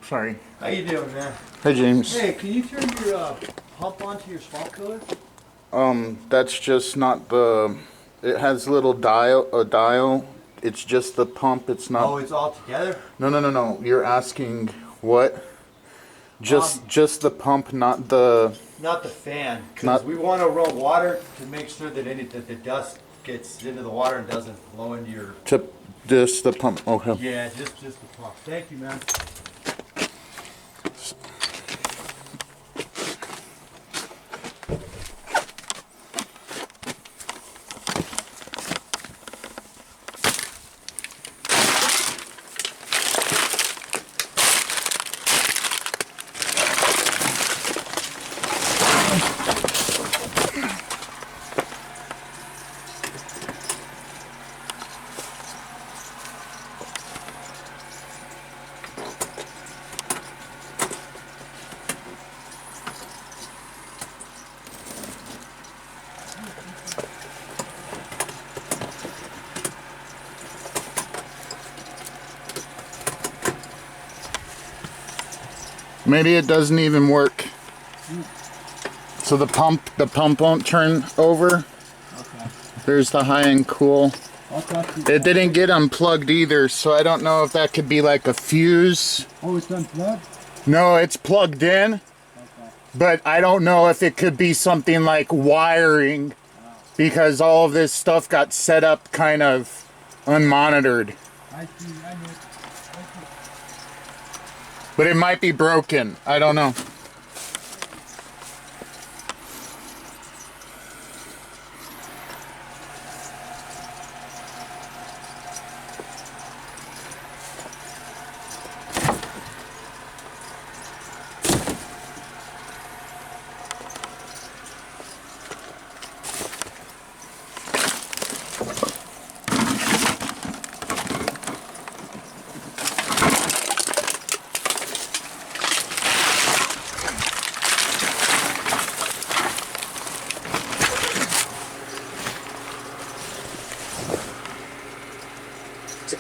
sorry. How you doing, man? Hey, James. Hey, can you turn your pump onto your swamp cooler? That's just not the. It has a dial. It's just the pump. It's not. Oh, it's all together? No. You're asking what? Just the pump, not the. Not the fan, because Not- we want to run water to make sure that that the dust gets into the water and doesn't flow into your. Just the pump. Okay. Yeah, just the pump. Thank you, man. Maybe it doesn't even work. So the pump won't turn over. Okay. There's the high and cool. I'll talk to you. It didn't get unplugged either, so I don't know if that could be like a fuse. Oh, it's unplugged? No, it's plugged in, Okay. but I don't know if it could be something like wiring, because all of this stuff got set up kind of unmonitored. I see. I know. But it might be broken. I don't know.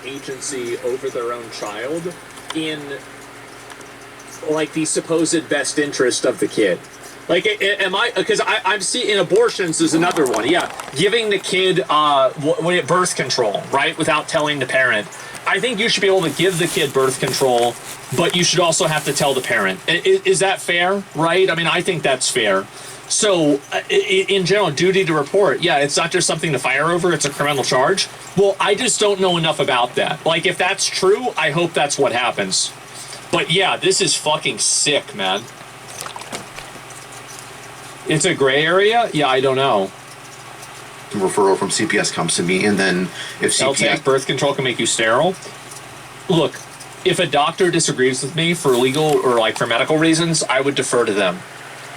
Agency over their own child in like the supposed best interest of the kid. Like, am I? Because I'm seeing abortions is another one. Yeah, giving the kid birth control, right, without telling the parent. I think you should be able to give the kid birth control, but you should also have to tell the parent. Is that fair? Right? I mean, I think that's fair. So, in general, duty to report, yeah, it's not just something to fire over, it's a criminal charge. Well, I just don't know enough about that. Like, if that's true, I hope that's what happens. But yeah, this is fucking sick, man. It's a gray area? Yeah, I don't know. Referral from CPS comes to me, and then if CPS... birth control can make you sterile? Look, if a doctor disagrees with me for legal or, like, for medical reasons, I would defer to them.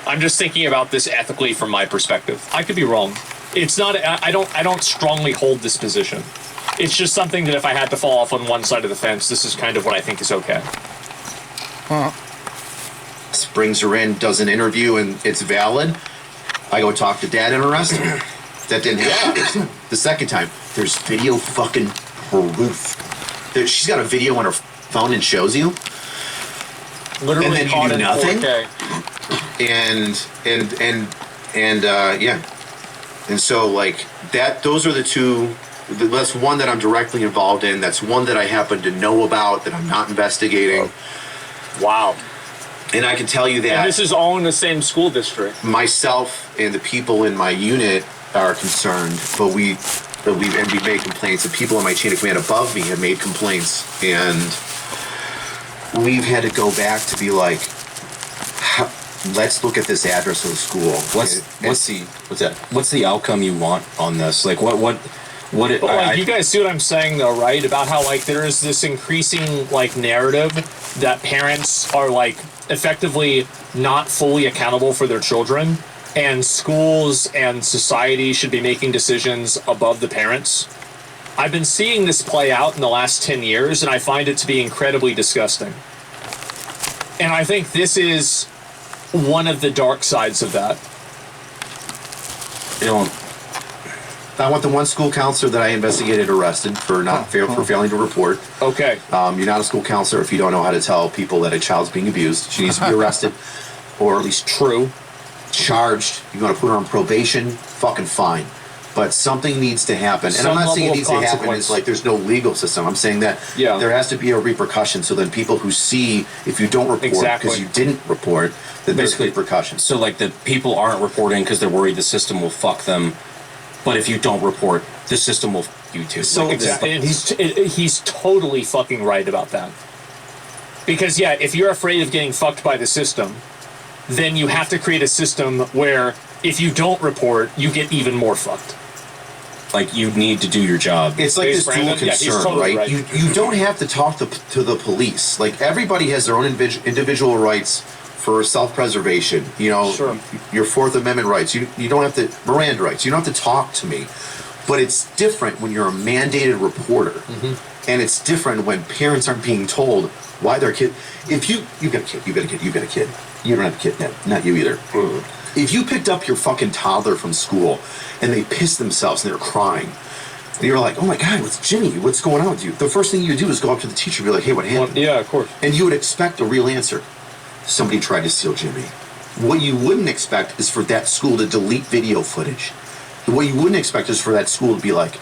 I'm just thinking about this ethically from my perspective. I could be wrong. It's not. I don't strongly hold this position. It's just something that if I had to fall off on one side of the fence, this is kind of what I think is okay. Brings her in, does an interview, and it's valid. I go talk to dad and arrest him. That didn't happen. The second time, there's video fucking proof. She's got a video on her phone and shows you. Literally, and then you do nothing. 4K. Yeah, and so like that. Those are the two. That's one that I'm directly involved in. That's one that I happen to know about that I'm not investigating. Wow. And I can tell you that And this is all in the same school district. myself and the people in my unit are concerned, but we made complaints. The people in my chain of command above me have made complaints, and we've had to go back to be like, let's look at this address of the school. What's the outcome you want on this? Like what But like, you guys see what I'm saying though, right? About how like there is this increasing like narrative that parents are like effectively not fully accountable for their children, and schools and society should be making decisions above the parents. I've been seeing this play out in the last 10 years, and I find it to be incredibly disgusting. And I think this is one of the dark sides of that. you know I want the one school counselor that I investigated arrested for for failing to report. Okay. You're not a school counselor if you don't know how to tell people that a child's being abused. She needs to be arrested, or at least True. charged. You want to put her on probation? Fucking fine. But something needs to happen. And Some I'm not saying it level needs of to happen. consequence. It's like there's no legal system. I'm saying that Yeah. there has to be a repercussion so then people who see if you don't report Exactly. because you didn't report, then there's Basically- repercussions. So like the people aren't reporting because they're worried the system will fuck them, but if you don't report, the system will fuck you too. So- Like, Exactly. And he's totally fucking right about that. Because yeah, if you're afraid of getting fucked by the system, then you have to create a system where if you don't report, you get even more fucked. like you need to do your job. It's like Is this dual Brandon? Yeah, he's concern, totally right? right. You don't have to talk to the police. Like everybody has their own individual rights for self-preservation. You know, Sure. your Fourth Amendment rights. You don't have to Miranda rights. You don't have to talk to me. But it's different when you're a mandated reporter, and it's different when parents aren't being told why their kid. If you got a kid, you got a kid, you got a kid. You don't have a kid, not you either. If you picked up your fucking toddler from school and they pissed themselves and they're crying, and you're like, oh my God, what's Jimmy? What's going on with you? The first thing you do is go up to the teacher and be like, hey, what happened? Yeah, of course. And you would expect a real answer. Somebody tried to steal Jimmy. What you wouldn't expect is for that school to delete video footage. What you wouldn't expect is for that school to be like,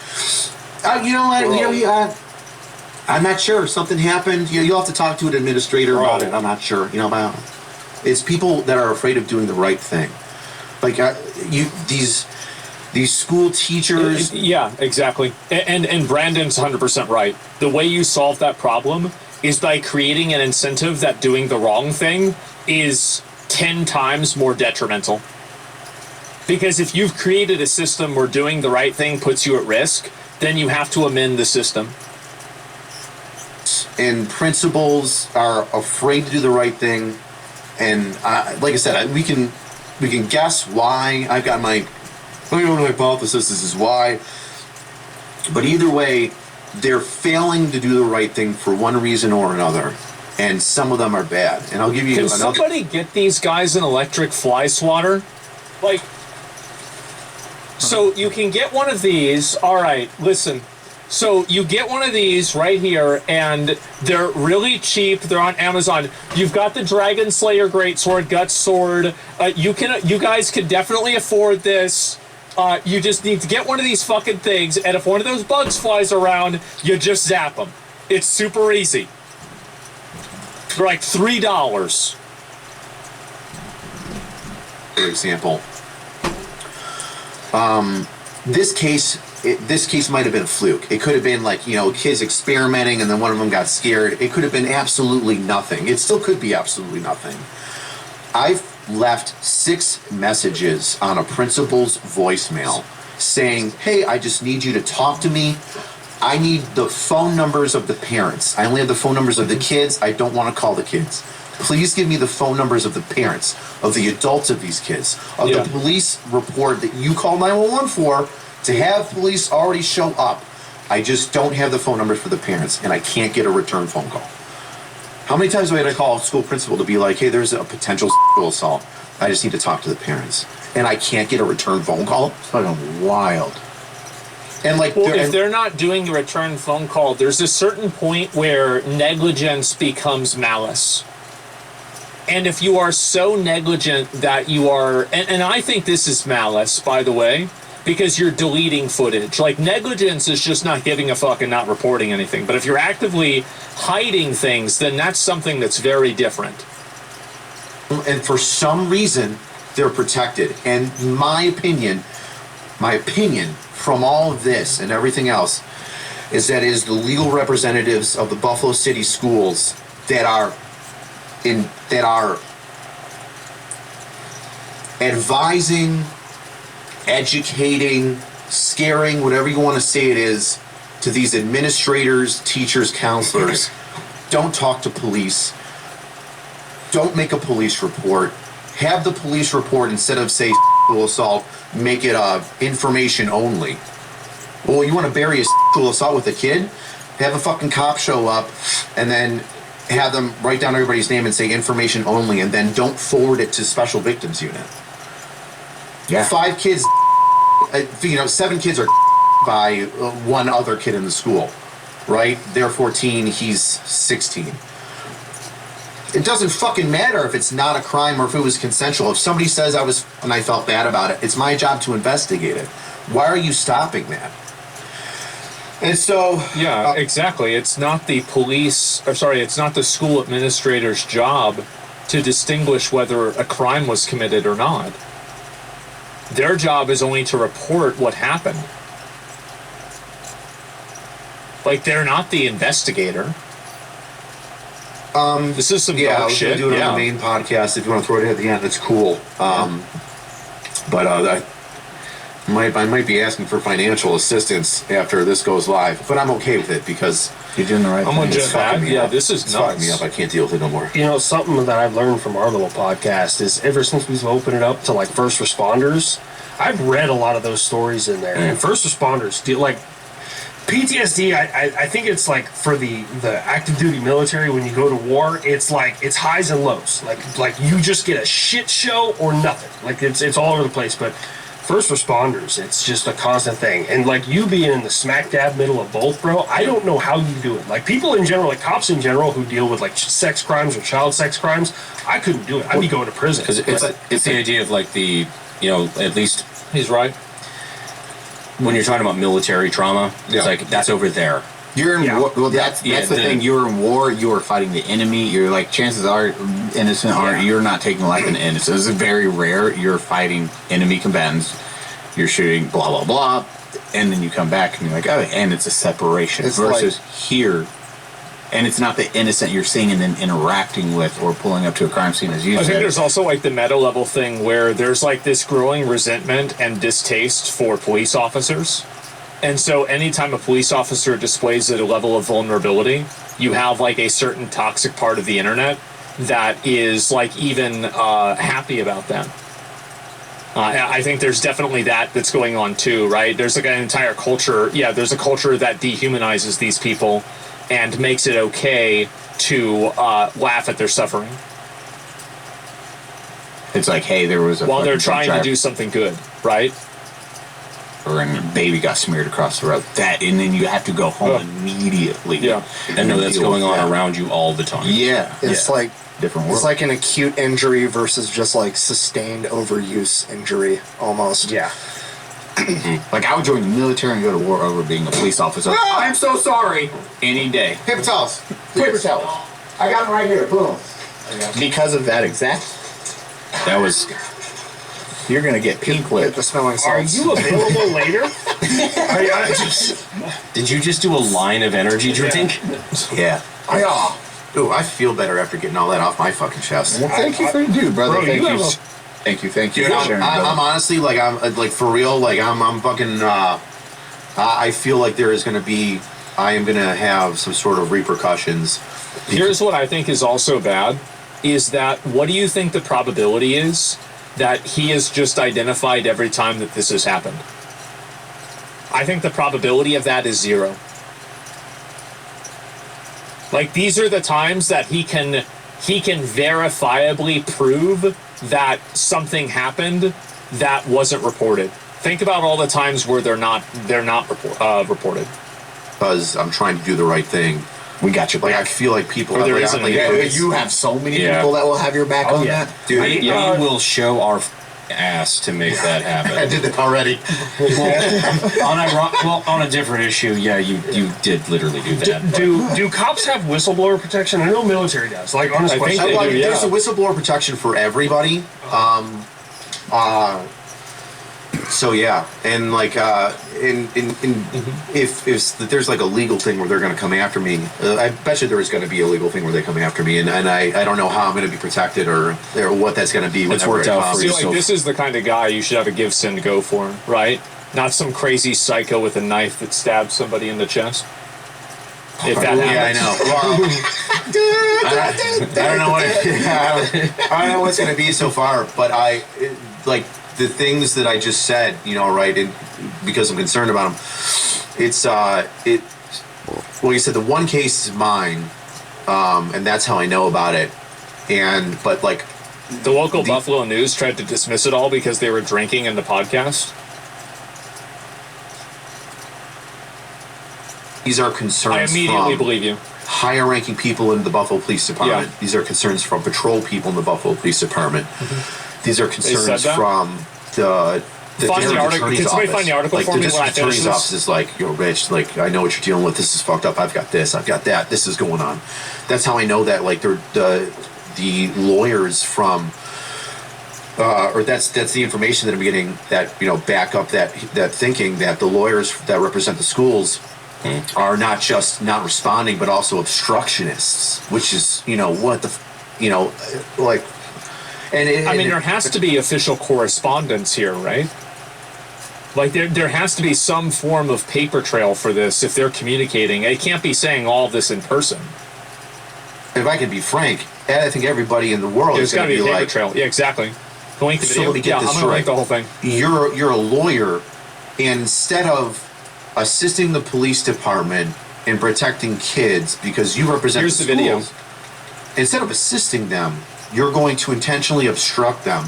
you know what, I'm not sure. Something happened. You'll have to talk to an administrator about it. I'm not sure. It's people that are afraid of doing the right thing. Like these school teachers. Yeah, exactly. And Brandon's 100% right. The way you solve that problem is by creating an incentive that doing the wrong thing is 10 times more detrimental. Because if you've created a system where doing the right thing puts you at risk, then you have to amend the system. And principals are afraid to do the right thing. And like I said, we can guess why. I've got my hypothesis. This is why. But either way, they're failing to do the right thing for one reason or another. And some of them are bad. And I'll give you Can another. somebody get these guys an electric fly swatter? Like, so you can get one of these. All right, listen. So you get one of these right here, and they're really cheap. They're on Amazon. You've got the Dragon Slayer Greatsword, Guts Sword. You guys can definitely afford this. You just need to get one of these fucking things, and if one of those bugs flies around, you just zap them. It's super easy. For like $3. For example, this case might have been a fluke. It could have been like, kids experimenting and then one of them got scared. It could have been absolutely nothing. It still could be absolutely nothing. I've left 6 messages on a principal's voicemail saying, hey, I just need you to talk to me. I need the phone numbers of the parents. I only have the phone numbers of the kids. I don't want to call the kids. Please give me the phone numbers of the parents, of the adults of these kids, of Yeah. the police report that you called 911 for, to have police already show up. I just don't have the phone numbers for the parents, and I can't get a return phone call. How many times do I had to call a school principal to be like, hey, there's a potential sexual assault. I just need to talk to the parents. And I can't get a return phone call? It's fucking wild. And like, Well, if they're not doing a return phone call, there's a certain point where negligence becomes malice. And if you are so negligent that you are, and I think this is malice, by the way, because you're deleting footage. Like, negligence is just not giving a fuck and not reporting anything. But if you're actively hiding things, then that's something that's very different. and for some reason, they're protected. And my opinion from all of this and everything else is that it is the legal representatives of the Buffalo City schools that are advising, educating, scaring, whatever you want to say it is, to these administrators, teachers, counselors. Don't talk to police. Don't make a police report. Have the police report, instead of say sexual assault, make it information only. Well, you want to bury a sexual assault with a kid? Have a fucking cop show up and then have them write down everybody's name and say information only, and then don't forward it to Special Victims Unit. Yeah. 5 kids, 7 kids are by one other kid in the school, right? They're 14, he's 16. It doesn't fucking matter if it's not a crime or if it was consensual. If somebody says and I felt bad about it, it's my job to investigate it. Why are you stopping that? And so... Yeah, exactly. It's not the it's not the school administrator's job to distinguish whether a crime was committed or not. Their job is only to report what happened. Like, they're not the investigator. This is some Yeah, I dark was going shit. to do it on the main podcast. If you want to throw it at the end, it's cool. But I might be asking for financial assistance after this goes live. But I'm okay with it because You're doing the right I'm thing. legit it's fucking mad. me Yeah, up. this is It's fucking me nuts. up. I can't deal with it no more. You know, something that I've learned from our little podcast is ever since we've opened it up to like first responders, I've read a lot of those stories in there. And first responders deal like PTSD. I think it's like for the active duty military when you go to war, it's like it's highs and lows. Like you just get a shit show or nothing. Like it's all over the place. But first responders, it's just a constant thing. And like you being in the smack dab middle of both, bro, I don't know how you do it. Like people in general, like cops in general who deal with like sex crimes or child sex crimes, I couldn't do it. I'd be going to prison. Because it's the idea of like at least He's right. when you're talking about military trauma, Yeah. it's like that's over there. You're in Yeah. war. Well, that's Yeah, the the- thing. You're in war. You are fighting the enemy. You're like chances are innocent aren't. You're not taking the life of an innocent. This is very rare. You're fighting enemy combatants. You're shooting blah blah blah, and then you come back and you're like, oh, and it's a separation It's versus here, and it's not the innocent you're seeing and then interacting with or pulling up to a crime scene as you I think said. there's also like the meta level thing where there's like this growing resentment and distaste for police officers. And so anytime a police officer displays a level of vulnerability, you have like a certain toxic part of the internet that is like even happy about them. I think there's definitely that's going on too, right? There's like an entire culture. Yeah, there's a culture that dehumanizes these people and makes it okay to laugh at their suffering It's like, hey, there was a while they're fucking truck trying to driver, do something good, right? or a baby got smeared across the road. That, and then you have to go home immediately. Yeah. And no, that's deal going with on that. around you all the time. Yeah, It's yeah. like different world. it's like an acute injury versus just like sustained overuse injury almost. Yeah. Like I would join the military and go to war over being a police officer. I'm so sorry. Any day. Paper towels. Paper towels. I got them right here. Boom. Because of that exact. That was. You're gonna get pink Get lip. the smelling Are salts. you available later? Did you just do a line of energy drink? Yeah. Ooh, I feel better after getting all that off my fucking chest. Well, thank you for dude, brother. Bro, Thank you you. have Thank you. Thank you. Dude, for I'm sharing, brother. honestly like like for real. Like I'm fucking. I feel like there is going to be. I am going to have some sort of repercussions. Here's what I think is also bad, is that what do you think the probability is that he has just identified every time that this has happened? I think the probability of that is 0. Like, these are the times that he can verifiably prove that something happened that wasn't reported. Think about all the times where they're not reported. Because I'm trying to do the right thing. We got your Like I back. feel like people. Or there like, isn't like, a- Yeah, you have so many Yeah. people that will have your back on yeah. that. dude. We will show our ass to make that I happen. did that already. On a different issue, yeah, you did literally do that. Do cops have whistleblower protection? I know military does. Like, honest I think question. they Like, do, there's yeah. a whistleblower protection for everybody. So yeah, and like, if there's like a legal thing where they're going to come after me, I bet you there is going to be a legal thing where they come after me, and I don't know how I'm going to be protected or what that's going to be. It's whenever worked it out comes. for See, you. like, So- this is the kind of guy you should have a give, send, go for, right? Not some crazy psycho with a knife that stabs somebody in the chest. If that Yeah, I happens. know. Well, I don't know what I don't know what's going to be so far, but like the things that I just said, right? And because I'm concerned about them, it's well, you said the one case is mine, and that's how I know about it. But like, The local Buffalo News tried to dismiss it all because they were drinking in the podcast. These are I concerns immediately from believe you. higher ranking people in the Buffalo Police Department. Yeah. These are concerns from patrol people in the Buffalo Police Department. These are said concerns that? from the Find the district article. attorney's Can somebody office. find the article like for the me when I district finish attorney's this? office is like, yo, Rich, like I know what you're dealing with. This is fucked up. I've got this. I've got that. This is going on. That's how I know that like they're the lawyers from. Or that's the information that I'm getting that back up that thinking that the lawyers that represent the schools are not just not responding but also obstructionists, which is what the like. And there has to be official correspondence here, right? Like there has to be some form of paper trail for this if they're communicating. They can't be saying all of this in person. If I can be frank, I think everybody in the world There's is got going to to be be a paper like, trail. Yeah, exactly. Can link the So video? let me get Yeah, this I'm gonna link right. the whole thing. you're a lawyer, and instead of assisting the police department in protecting kids because you represent Here's the the video. schools, instead of assisting them, you're going to intentionally obstruct them.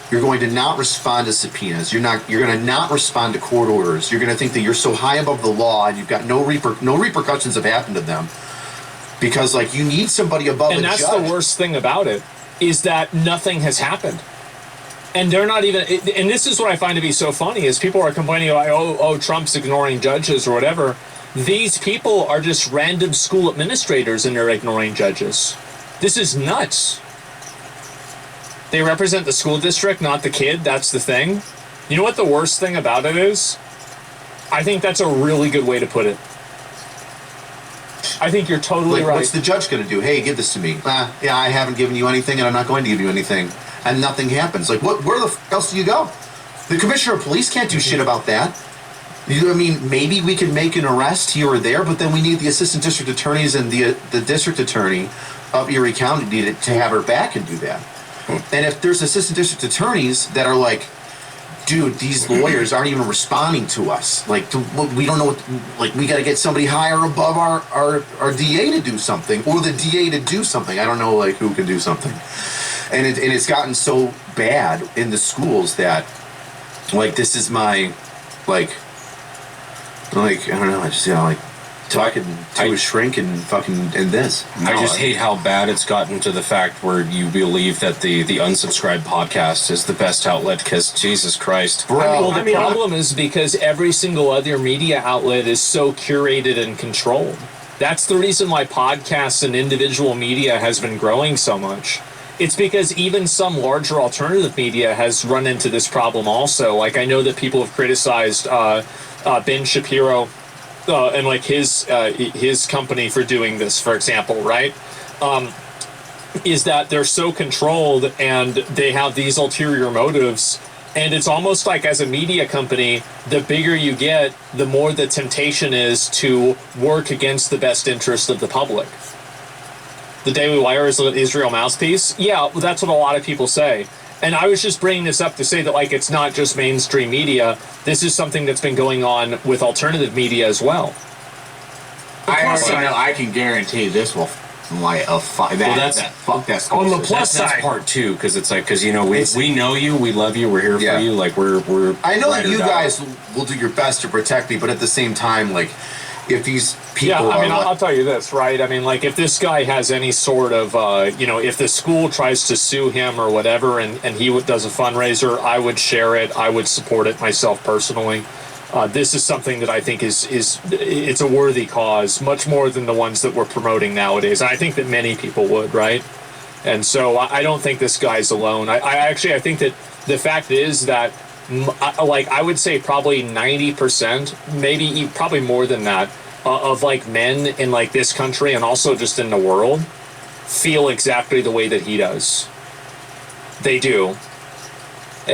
You're going to not respond to subpoenas. You're going to not respond to court orders. You're going to think that you're so high above the law and you've got no repercussions have happened to them because like you need somebody above And a that's judge. the worst thing about it is that nothing has happened. And they're not even, and this is what I find to be so funny is people are complaining about, oh, Trump's ignoring judges or whatever. These people are just random school administrators and they're ignoring judges. This is nuts. They represent the school district, not the kid. That's the thing. You know what the worst thing about it is? I think that's a really good way to put it. I think you're totally Like, right. what's the judge going to do? Hey, give this to me. Yeah, I haven't given you anything, and I'm not going to give you anything, and nothing happens. Like, where the else do you go? The commissioner of police can't do shit about that. I mean, maybe we can make an arrest here or there, but then we need the assistant district attorneys and the district attorney of Erie County to have her back and do that. And if there's assistant district attorneys that are like, dude, these lawyers aren't even responding to us. Like, we don't know what, we got to get somebody higher above our DA to do something, or the DA to do something. I don't know, like, who can do something. And it's gotten so bad in the schools that, like, this is my, like, I don't know, I just, talking to a shrink and fucking, and this. I just hate how bad it's gotten to the fact where you believe that the unsubscribed podcast is the best outlet because Jesus Christ. Bro, Well, the problem is because every single other media outlet is so curated and controlled. That's the reason why podcasts and individual media has been growing so much. It's because even some larger alternative media has run into this problem also. Like, I know that people have criticized Ben Shapiro and like his company for doing this, for example, right? Is that they're so controlled and they have these ulterior motives, and it's almost like as a media company, the bigger you get, the more the temptation is to work against the best interest of the public. The Daily Wire is an Israel mouthpiece. Yeah, well, that's what a lot of people say. And I was just bringing this up to say that, like, it's not just mainstream media. This is something that's been going on with alternative media as well. I already know. I can guarantee this will light a fuck that. Fuck that school. On the system. plus That's side, part two, because it's like, because we know you, we love you, we're here Yeah. for you, like we're. I know ride that or you die. guys will do your best to protect me, but at the same time, like, if these people Yeah, I mean, are I'll tell you this, right? I mean, like, if this guy has any sort of, if the school tries to sue him or whatever, and he does a fundraiser, I would share it. I would support it myself personally. This is something that I think is it's a worthy cause, much more than the ones that we're promoting nowadays. And I think that many people would, right? And so I don't think this guy's alone. I think that the fact is that, I would say probably 90%, maybe probably more than that, of like men in like this country and also just in the world feel exactly the way that he does. They do.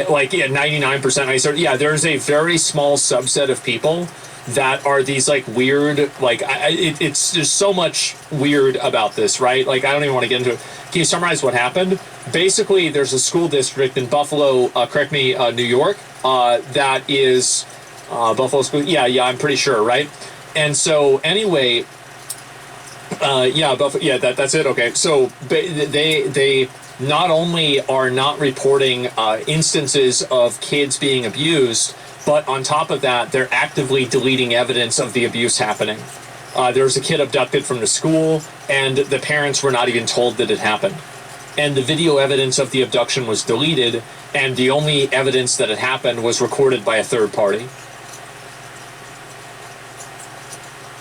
Like, yeah, 99%. Yeah, there's a very small subset of people that are these like weird, like, it's there's so much weird about this, right? Like, I don't even want to get into it. Can you summarize what happened? Basically, there's a school district in Buffalo, New York, that is Buffalo School. Yeah, I'm pretty sure, right? And so anyway, Buffalo. Yeah, that's it. Okay, so they not only are not reporting instances of kids being abused, But on top of that, they're actively deleting evidence of the abuse happening. There was a kid abducted from the school, and the parents were not even told that it happened. And the video evidence of the abduction was deleted, and the only evidence that it happened was recorded by a third party.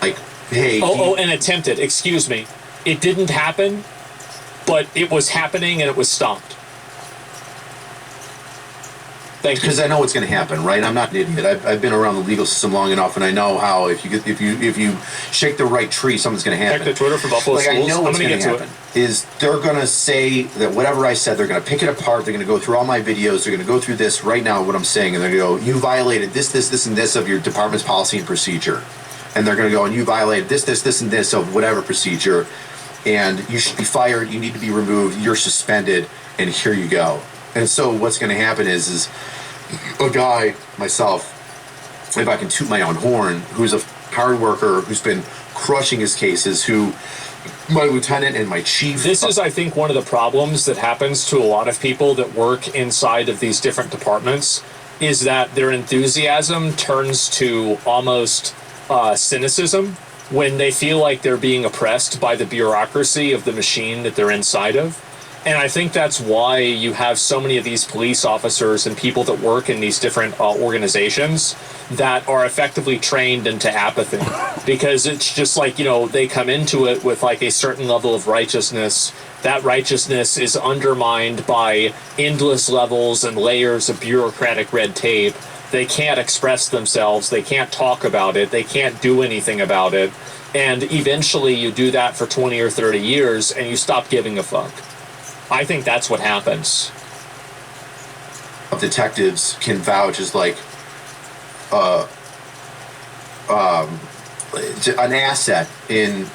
Like, hey. And attempted, excuse me. It didn't happen, but it was happening and it was stopped. Thank you. Because I know what's going to happen, right? I'm not an idiot. I've been around the legal system long enough, and I know how if you shake the right tree, something's going to happen. Check the Twitter for Buffalo Like, Schools. I know what's going to happen. Is they're going to say that whatever I said, they're going to pick it apart. They're going to go through all my videos. They're going to go through this right now, what I'm saying, and they're going to go, you violated this, and this of your department's policy and procedure. And they're going to go, and you violated this, and this of whatever procedure, and you should be fired. You need to be removed. You're suspended, and here you go. And so what's going to happen is a guy, myself, if I can toot my own horn, who's a hard worker, who's been crushing his cases, who my lieutenant and my chief. This is, I think, one of the problems that happens to a lot of people that work inside of these different departments is that their enthusiasm turns to almost cynicism when they feel like they're being oppressed by the bureaucracy of the machine that they're inside of. And I think that's why you have so many of these police officers and people that work in these different organizations that are effectively trained into apathy. Because it's just like, they come into it with like a certain level of righteousness. That righteousness is undermined by endless levels and layers of bureaucratic red tape. They can't express themselves. They can't talk about it. They can't do anything about it. And eventually you do that for 20 or 30 years and you stop giving a fuck. I think that's what happens. Detectives can vouch as like an asset in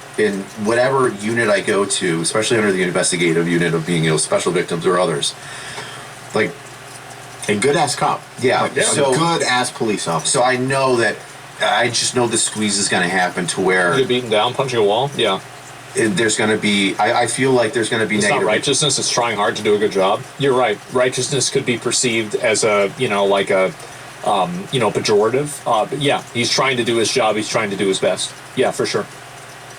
whatever unit I go to, especially under the investigative unit of being special victims or others. Like a good ass cop. Yeah. Like, so, a good ass police officer. So I know that I just know the squeeze is going to happen to where you're beaten down, punching a wall. Yeah. There's going to be, I feel like there's going to be it's negative. Not righteousness, it's trying hard to do a good job. You're right. Righteousness could be perceived as a, like a, pejorative. But yeah, he's trying to do his job. He's trying to do his best. Yeah, for sure.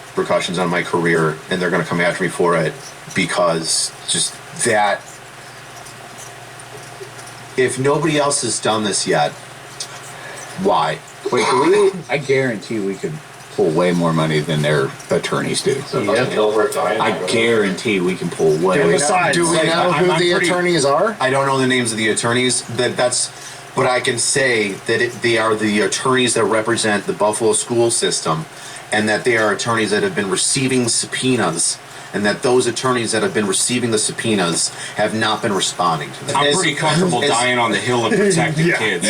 Repercussions on my career, and they're going to come after me for it because just that. If nobody else has done this yet, why? Wait, I guarantee we could pull way more money than their attorneys do. I guarantee we can pull way more. Do we know who the attorneys are? I don't know the names of the attorneys. That's, but I can say that they are the attorneys that represent the Buffalo school system, and that they are attorneys that have been receiving subpoenas, and that those attorneys that have been receiving the subpoenas have not been responding to them. I'm pretty comfortable dying on the hill of protecting kids.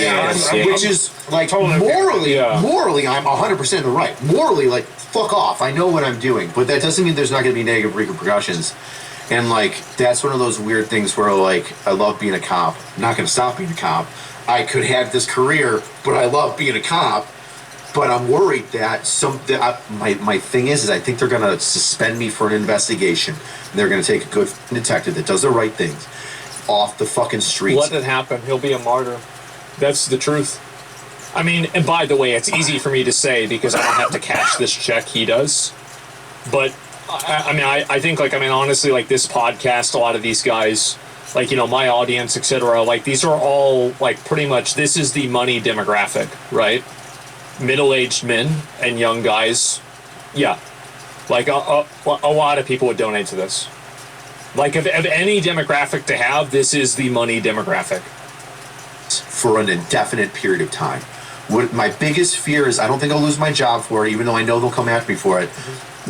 Which is like morally, I'm 100% in the right. Morally, like, fuck off. I know what I'm doing, but that doesn't mean there's not going to be negative repercussions. And like, that's one of those weird things where like, I love being a cop. I'm not going to stop being a cop. I could have this career, but I love being a cop. But I'm worried that my thing is I think they're going to suspend me for an investigation. They're going to take a good detective that does the right things off the fucking streets. Let it happen. He'll be a martyr. That's the truth. I mean, and by the way, it's easy for me to say because I don't have to cash this check. He does. But, I think, honestly, like, this podcast, a lot of these guys, like, my audience, etc., like, these are all, like, pretty much, this is the money demographic, right? Middle-aged men and young guys, yeah, like a lot of people would donate to this. Like, of any demographic to have, this is the money demographic. For an indefinite period of time. What my biggest fear is, I don't think I'll lose my job for it, even though I know they'll come after me for it.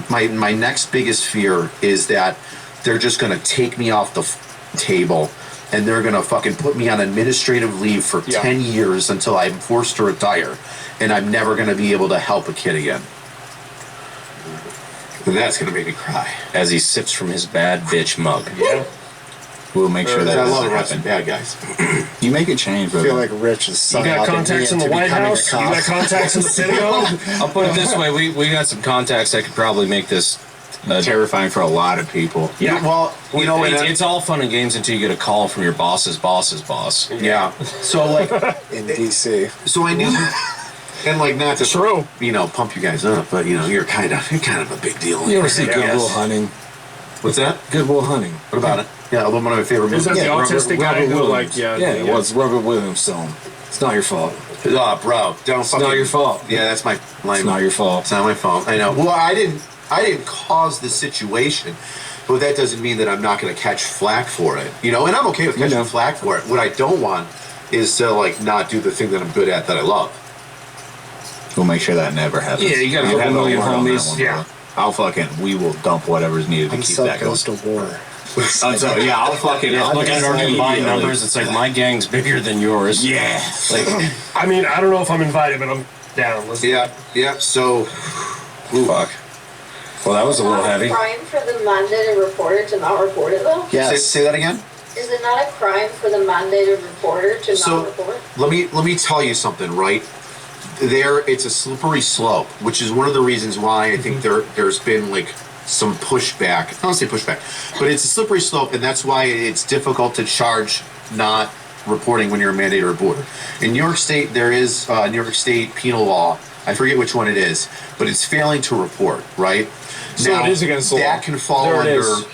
My next biggest fear is that they're just going to take me off the table and they're going to fucking put me on administrative leave for 10 years until I'm forced to retire. And I'm never going to be able to help a kid again. And that's going to make me cry. As he sips from his bad bitch mug. Yeah. We'll make sure that I doesn't love happen. Bad guys. You make a change, I brother. feel like Rich is You got contacts in the White House? You got contacts in the Pentagon? I'll put it this way: we got some contacts that could probably make this terrifying for a lot of people. Yeah. Well, you know, It's all fun and games until you get a call from your boss's boss's boss. yeah. So like, In DC. so I knew, and like not to True. pump you guys up, but you're kind of a big deal. You ever see I Good guess. Will Hunting? What's that? Good Will Hunting. What about it? Yeah, one of my favorite Is movies. that the autistic guy who, like, Yeah, it was Robert Williams film. It's not your fault. Oh, bro, don't It's not your fault. Yeah, that's my line. It's not your fault. It's not my fault. I know. Well, I didn't cause the situation, but that doesn't mean that I'm not going to catch flack for it. And I'm okay with catching flack for it. What I don't want is to like not do the thing that I'm good at that I love. We'll make sure that never happens. Yeah, you gotta have have a all your word on that homies. one, Yeah. bro. We will dump whatever's needed to I'm keep sub that going. goes to war. I'll fucking Look at our combined immediately. numbers. It's like my gang's bigger than yours. Yeah. Like, I mean, I don't know if I'm invited, but I'm down. Let's Yeah. So, fuck. Well, that was a little heavy. Crime for the mandated reporter to not report it though? Yes. say that again. Is it not a crime for the mandated reporter to So not report? let me tell you something, right? It's a slippery slope, which is one of the reasons why I think there's been like some pushback. I don't say pushback, but it's a slippery slope, and that's why it's difficult to charge not reporting when you're a mandated reporter. In New York State, there is New York State penal law. I forget which one it is, but it's failing to report, right? So it is against the law. That can fall There it under. is.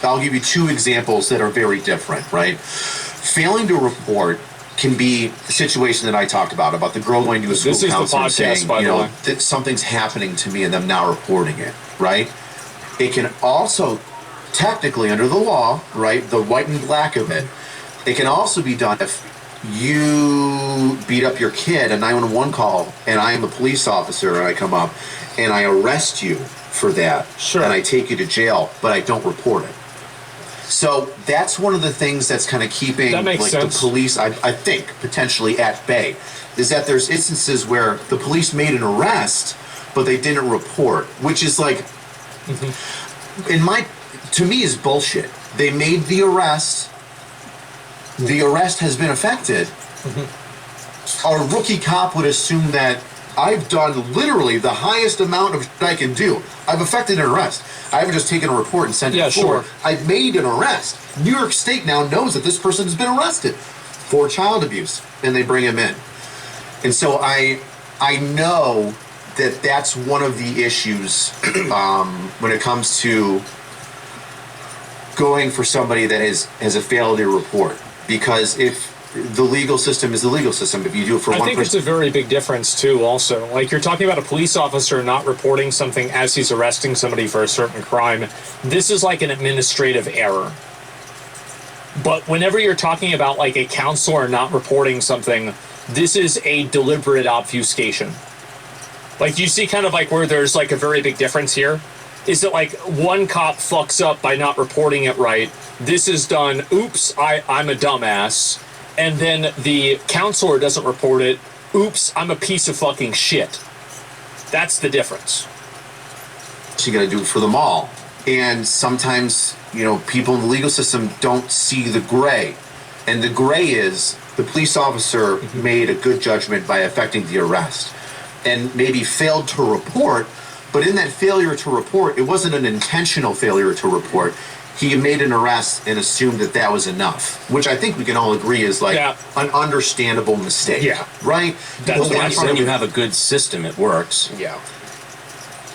I'll give you two examples that are very different, right? Failing to report can be the situation that I talked about the girl going to a school This is the counselor podcast, saying, by the way. that something's happening to me and them not reporting it, right? It can also, technically under the law, right, the white and black of it, it can also be done if you beat up your kid, a 911 call, and I am a police officer and I come up and I arrest you for that. Sure. And I take you to jail, but I don't report it. So that's one of the things that's kind of keeping That makes like sense. the police, I think, potentially at bay, is that there's instances where the police made an arrest, but they didn't report, which is like, to me is bullshit. They made the arrest has been affected. A rookie cop would assume that I've done literally the highest amount of shit I can do. I've effected an arrest. I haven't just taken a report and sent it forward. Sure. I've made an arrest. New York State now knows that this person has been arrested for child abuse, and they bring him in. And so I know that that's one of the issues when it comes to going for somebody that has a failure to report. Because if the legal system is the legal system, if you do it for I one think it's person, a very big difference too. Also, like you're talking about a police officer not reporting something as he's arresting somebody for a certain crime. This is like an administrative error. But whenever you're talking about like a counselor not reporting something, this is a deliberate obfuscation. Like you see kind of like where there's like a very big difference here. Is that like one cop fucks up by not reporting it right. This is done, oops, I'm a dumbass. And then the counselor doesn't report it. Oops, I'm a piece of fucking shit. That's the difference. you got to do it for them all. And sometimes, people in the legal system don't see the gray. And the gray is the police officer made a good judgment by effecting the arrest and maybe failed to report. But in that failure to report, it wasn't an intentional failure to report. He made an arrest and assumed that was enough, which I think we can all agree is like an understandable mistake. Yeah. Right? That's when you have a good system, it works. Yeah.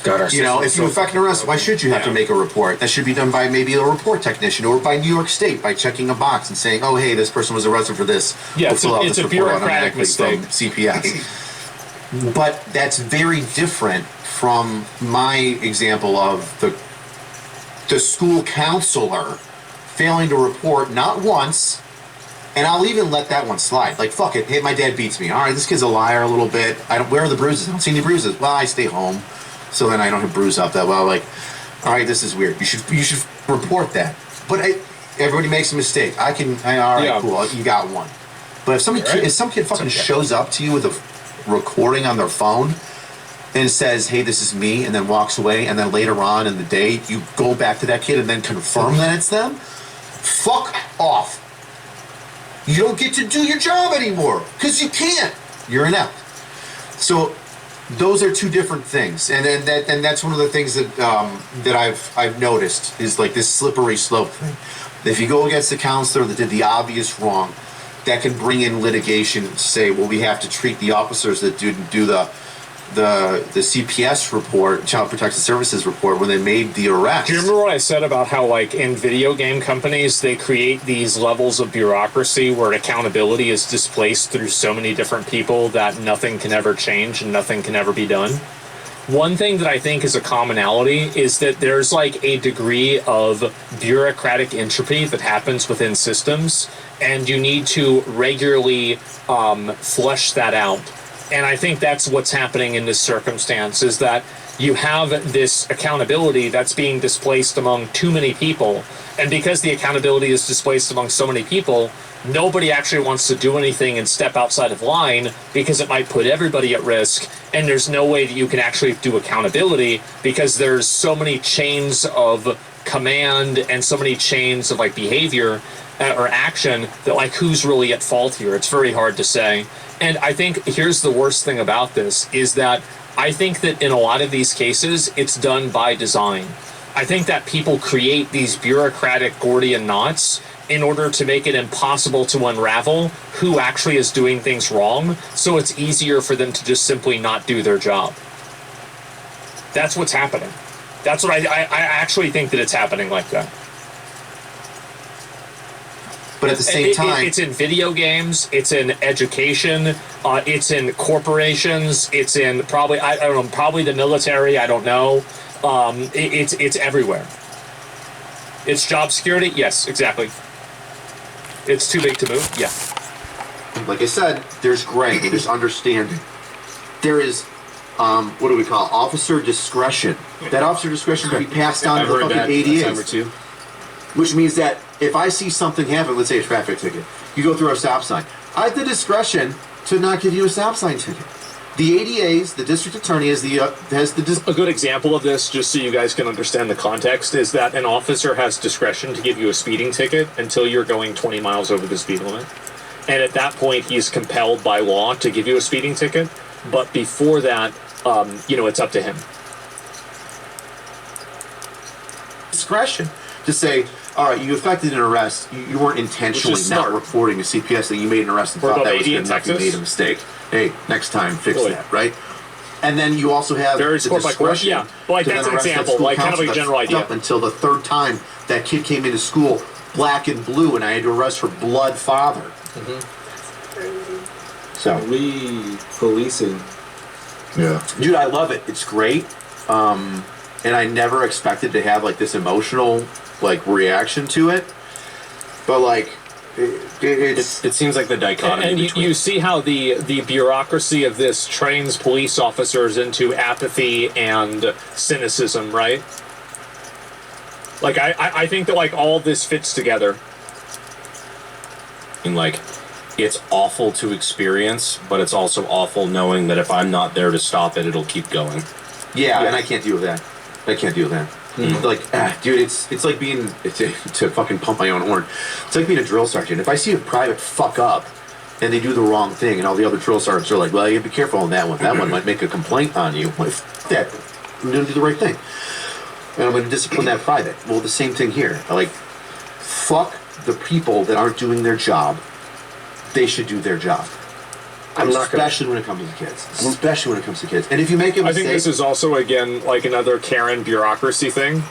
If you effect an arrest, why should you have to make a report? That should be done by maybe a report technician or by New York State by checking a box and saying, oh, hey, this person was arrested for this. Yeah, We'll fill out it's this a report bureaucratic automatically mistake. from CPS. But that's very different from my example of the school counselor failing to report not once, and I'll even let that one slide. Like, fuck it, hey, my dad beats me. All right, this kid's a liar a little bit. Where are the bruises? I don't see any bruises. Well, I stay home, so then I don't have bruise up that well. Like, all right, this is weird. You should report that. But everybody makes a mistake. All right, cool, you got one. But if some kid fucking shows up to you with a recording on their phone and says, hey, this is me, and then walks away, and then later on in the day, you go back to that kid and then confirm that it's them, fuck off. You don't get to do your job anymore, because you can't. You're inept. So those are two different things, and that's one of the things that I've noticed is like this slippery slope thing. If you go against the counselor that did the obvious wrong, that can bring in litigation to say, well, we have to treat the officers that didn't do the CPS report, Child Protective Services report, when they made the arrest. Do you remember what I said about how, like, in video game companies, they create these levels of bureaucracy where accountability is displaced through so many different people that nothing can ever change and nothing can ever be done? One thing that I think is a commonality is that there's, like, a degree of bureaucratic entropy that happens within systems, and you need to regularly flush that out. And I think that's what's happening in this circumstance, is that you have this accountability that's being displaced among too many people. And because the accountability is displaced among so many people, nobody actually wants to do anything and step outside of line because it might put everybody at risk. And there's no way that you can actually do accountability because there's so many chains of command and so many chains of, like, behavior or action that, like, who's really at fault here? It's very hard to say. And I think here's the worst thing about this is that I think that in a lot of these cases, it's done by design. I think that people create these bureaucratic Gordian knots in order to make it impossible to unravel who actually is doing things wrong, so it's easier for them to just simply not do their job. That's what's happening. That's what I actually think that it's happening like that. But at the same time, it's in video games, it's in education, it's in corporations, it's in probably probably the military. I don't know. It's everywhere. It's job security. Yes, exactly. It's too big to move. Yeah. like I said, there's gray, there's understanding. There is, what do we call it? Officer discretion. That officer discretion can be passed on to the fucking ADAs. Which means that if I see something happen, let's say a traffic ticket, you go through a stop sign, I have the discretion to not give you a stop sign ticket. The ADAs, the district attorney, has a good example of this, just so you guys can understand the context, is that an officer has discretion to give you a speeding ticket until you're going 20 miles over the speed limit. And at that point, he's compelled by law to give you a speeding ticket. But before that, it's up to him. Discretion to say, all right, you effected an arrest. You weren't intentionally not reporting a CPS that you made an arrest and thought that was good enough. You made a mistake. Hey, next time, fix that, right? And then you also have the discretion. Yeah, like that's an example, like kind of a general idea. Up until the third time that kid came into school, black and blue, and I had to arrest her blood father. So we policing. Yeah, dude, I love it. It's great, and I never expected to have like this emotional reaction to it, but like. It seems like the dichotomy. And you see how the bureaucracy of this trains police officers into apathy and cynicism, right? Like, I think that, like, all this fits together. And, like, it's awful to experience, but it's also awful knowing that if I'm not there to stop it, it'll keep going. Yeah, and I can't deal with that. Like, dude, it's like being, to fucking pump my own horn, it's like being a drill sergeant. If I see a private fuck up and they do the wrong thing and all the other drill sergeants are like, well, you be careful on that one. That one might make a complaint on you. Well, fuck that. I'm going to do the right thing. And I'm going to discipline that private. Well, the same thing here. Like, fuck the people that aren't doing their job. They should do their job. Especially when it comes to kids. Especially when it comes to kids. And if you make a mistake... I think this is also, again, like another Karen bureaucracy thing,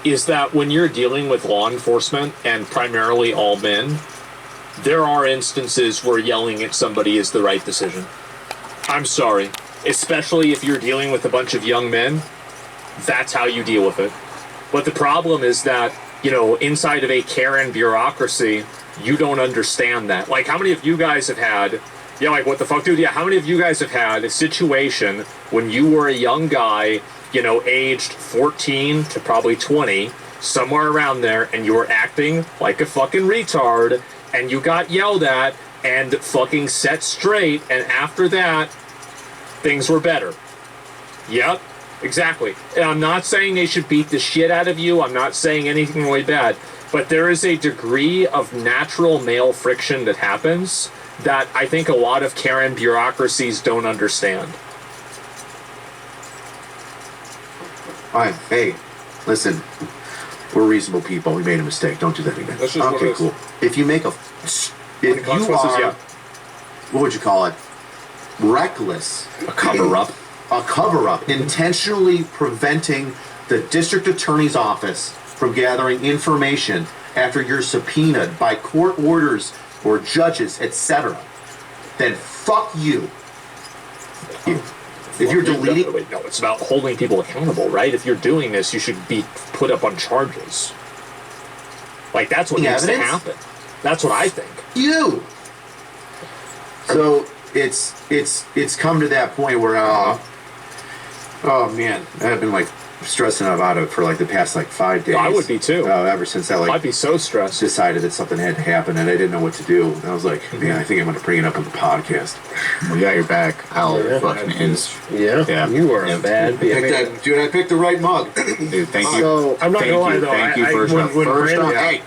is that when you're dealing with law enforcement, and primarily all men, there are instances where yelling at somebody is the right decision. I'm sorry. Especially if you're dealing with a bunch of young men, that's how you deal with it. But the problem is that, inside of a Karen bureaucracy, you don't understand that. Like, how many of you guys have had... Yeah, like, what the fuck, dude? Yeah, how many of you guys have had a situation when you were a young guy, aged 14 to probably 20, somewhere around there, and you were acting like a fucking retard, and you got yelled at and fucking set straight, and after that, things were better? Yep, exactly. And I'm not saying they should beat the shit out of you. I'm not saying anything really bad. But there is a degree of natural male friction that happens that I think a lot of Karen bureaucracies don't understand. Fine. Hey, listen. We're reasonable people. We made a mistake. Don't do that again. That's just what it Okay, is. cool. If you make a, if you consequences, are, yeah. what would you call it? Reckless. A cover-up. A cover-up, intentionally preventing the district attorney's office from gathering information after you're subpoenaed by court orders or judges, etc., then fuck you. If you're deleting... Wait, no, it's about holding people accountable, right? If you're doing this, you should be put up on charges. Like, that's what needs to Evidence? happen. That's what I think. You. So it's come to that point where oh man, I've been like stressing about it for like the past like 5 days. I would be too. Ever since I like I'd be so stressed. decided that something had to happen and I didn't know what to do. And I was like, man, I think I'm gonna bring it up on the podcast. We got your back. Hell fucking ends. Yeah, you are a bad Dude, I picked the right mug. Dude, thank you. So I'm not Thank gonna lie you. though. Thank you first off. when First Brandon- off, hey,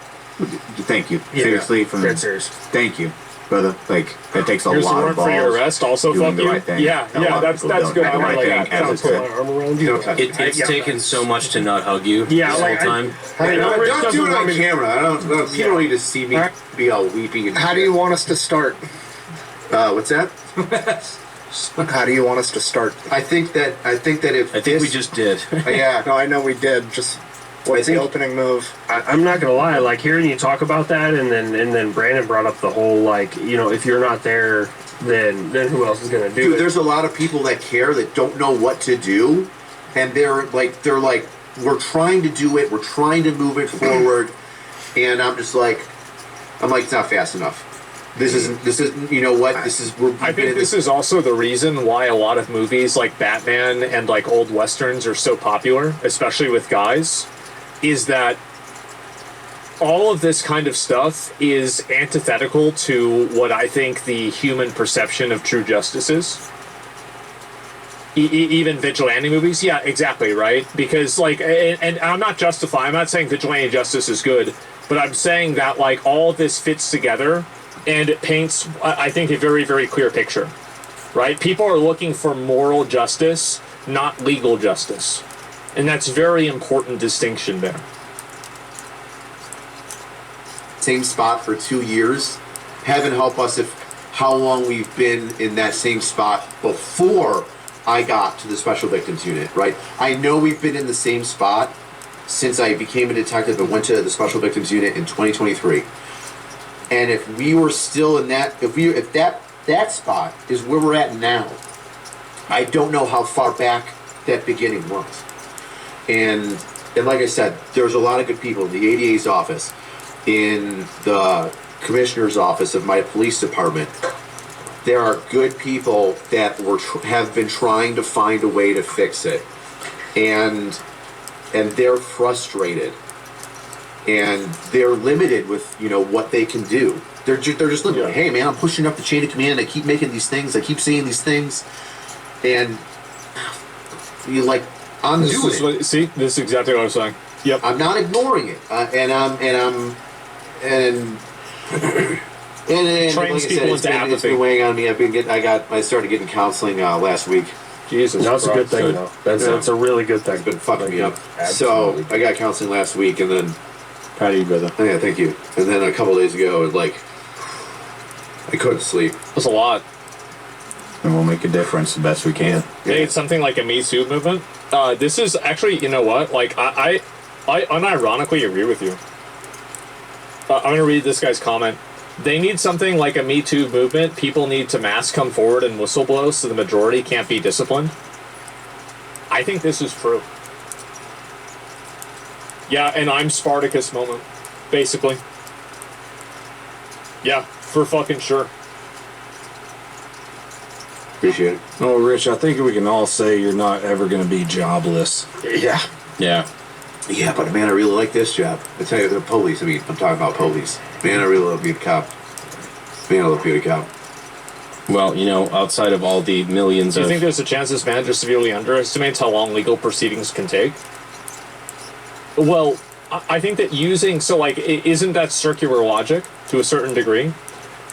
thank you. Seriously, from Dead serious. thank you, brother. Like that takes a Here's the lot warrant of balls. for your arrest. Also, doing fuck the you. right thing. Yeah, A lot yeah, of that's people don't good. do I the like right that. thing as Sounds it's cool. said. arm around you. It's taken so much to not hug you Yeah, this like, whole time. Hey, know, Rich don't do doesn't it on want me to- camera. I don't people don't need to see me be all weeping and how do you want us to start? what's that? How do you want us to start? I think that if I think we just did. yeah. No, I know we did. Just what's the think- opening move? I'm not gonna lie, like hearing you talk about that, and then Brandon brought up the whole like, you know, if you're not there, then who else is gonna do Dude, it? there's a lot of people that care that don't know what to do, and they're like, we're trying to do it, we're trying to move it forward, and I'm like, it's not fast enough. This isn't. You know what? I think this is also the reason why a lot of movies like Batman and like old westerns are so popular, especially with guys, is that all of this kind of stuff is antithetical to what I think the human perception of true justice is. Even vigilante movies, yeah, exactly, right? Because like, and I'm not justifying. I'm not saying vigilante justice is good, but I'm saying that like all of this fits together. And it paints, I think, a very, very clear picture, right? People are looking for moral justice, not legal justice. And that's a very important distinction there. same spot for 2 years. Heaven help us if how long we've been in that same spot before I got to the Special Victims Unit, right? I know we've been in the same spot since I became a detective and went to the Special Victims Unit in 2023. And if we were still in that, if that spot is where we're at now, I don't know how far back that beginning was. And like I said, there's a lot of good people in the ADA's office, in the commissioner's office of my police department. There are good people that have been trying to find a way to fix it, and they're frustrated. And they're limited with, what they can do. They're just limited. Yeah. Hey, man, I'm pushing up the chain of command. I keep making these things. I keep saying these things. And I'm doing it. See, this is exactly what I was saying. Yep. I'm not ignoring it. And Trains like I people said, into it's apathy. been weighing on me. I started getting counseling last week. Jesus. That's a good Christ. thing, though. That's a really good thing. It's been fucking me up. Absolutely. So I got counseling last week, and then Proud of you, brother. yeah, thank you. And then a couple days ago, I couldn't sleep. That's a lot. And we'll make a difference the best we can. Hey, it's something like a Me Too movement. This is actually, you know what? Like, I unironically agree with you. I'm going to read this guy's comment. They need something like a Me Too movement. People need to mass come forward and whistleblow so the majority can't be disciplined. I think this is true. Yeah, and I'm Spartacus moment, basically. Yeah, for fucking sure. Appreciate it. Oh, Rich, I think we can all say you're not ever going to be jobless. Yeah. Yeah. Yeah, but man, I really like this job. I tell you, the police. I'm talking about police. Man, I really love being a cop. Man, I love being a cop. Well, outside of all the millions Do you of... think there's a chance this manager severely underestimates how long legal proceedings can take? Well, I think that isn't that circular logic to a certain degree?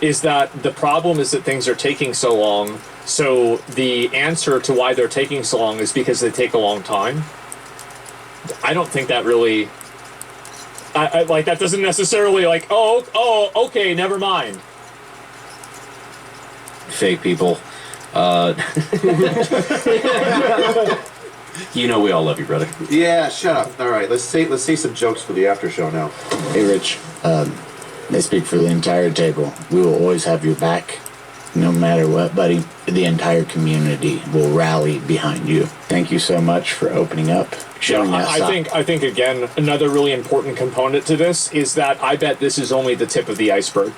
Is that the problem is that things are taking so long, so the answer to why they're taking so long is because they take a long time. I don't think that really. I like that doesn't necessarily like. Oh, okay, never mind. Fake people. You know we all love you, brother. Yeah, shut up. All right, let's say some jokes for the after show now. Hey, Rich. I speak for the entire table. We will always have your back, no matter what, buddy. The entire community will rally behind you. Thank you so much for opening up, showing us. I think again, another really important component to this is that I bet this is only the tip of the iceberg.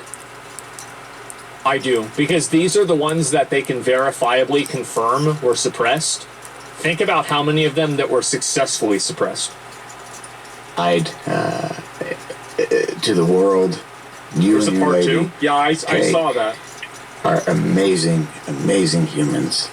I do, because these are the ones that they can verifiably confirm were suppressed. Think about how many of them that were successfully suppressed. To the world. You There's and a your part lady, two. Yeah, I saw that. Are amazing, amazing humans.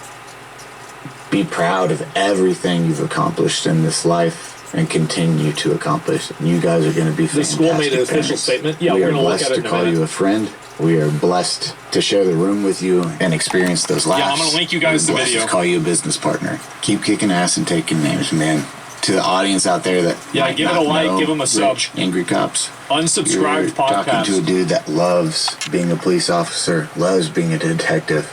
Be proud of everything you've accomplished in this life and continue to accomplish. You guys are going to be fantastic. The school made an official parents. statement. Yeah, we we're are going to look blessed at it to in a call minute. you a friend. We are blessed to share the room with you and experience those laughs. Yeah, I'm going to link you guys We're the blessed video. to call you a business partner. Keep kicking ass and taking names, man. To the audience out there that might give it not a like, know give them a sub. Rich Angry Cops. Unsubscribed You're podcast. talking to a dude that loves being a police officer, loves being a detective,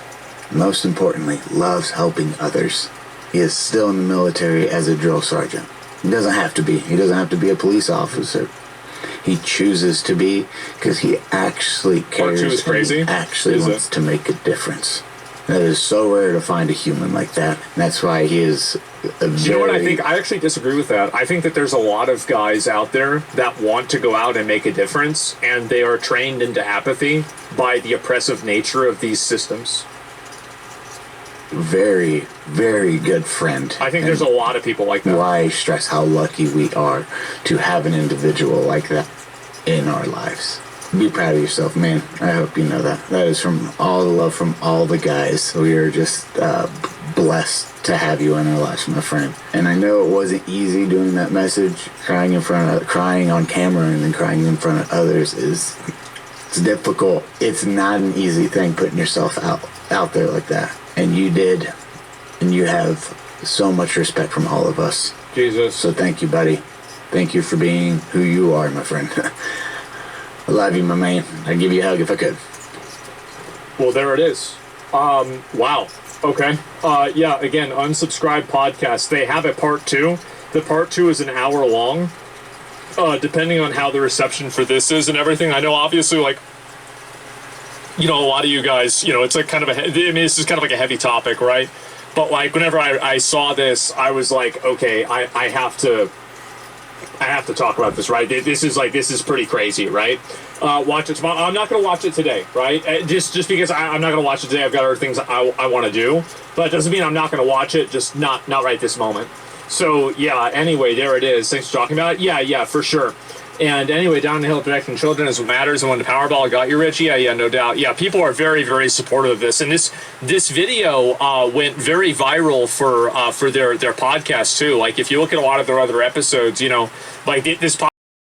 most importantly, loves helping others. He is still in the military as a drill sergeant. He doesn't have to be. He doesn't have to be a police officer. He chooses to be because he actually cares. Part two is crazy. And he actually Is wants it? to make a difference. That is so rare to find a human like that. And that's why he is a very... You know what I think? I actually disagree with that. I think that there's a lot of guys out there that want to go out and make a difference, and they are trained into apathy by the oppressive nature of these systems. Very, very good friend. I think there's a lot of people like that. Why I stress how lucky we are to have an individual like that in our lives. Be proud of yourself, man. I hope you know that. That is from all the love from all the guys. We are just blessed to have you in our lives, my friend. And I know it wasn't easy doing that message, crying on camera and then crying in front of others it's difficult. It's not an easy thing putting yourself out there like that. And you did, and you have so much respect from all of us. Jesus. So thank you, buddy. Thank you for being who you are, my friend. I love you, my man. I'd give you a hug if I could. Well, there it is. Wow. Okay. Yeah, again, unsubscribed podcast. They have a part two. The part two is an hour long. Depending on how the reception for this is and everything. I know, obviously, like, you know, a lot of you guys, you know, it's like kind of this is kind of like a heavy topic, right? But like, whenever I saw this, I was like, okay, I have to talk about this, right? This is pretty crazy, right? Watch it tomorrow. I'm not going to watch it today, right? Just because I'm not going to watch it today. I've got other things I want to do, but it doesn't mean I'm not going to watch it. Just not right this moment. So yeah. Anyway, there it is. Thanks for talking about it. Yeah, for sure. And anyway, down the hill, protecting children is what matters. And when the Powerball got you, Rich, yeah, no doubt. Yeah, people are very, very supportive of this. And this video went very viral for their podcast too. Like if you look at a lot of their other episodes, you know, like this.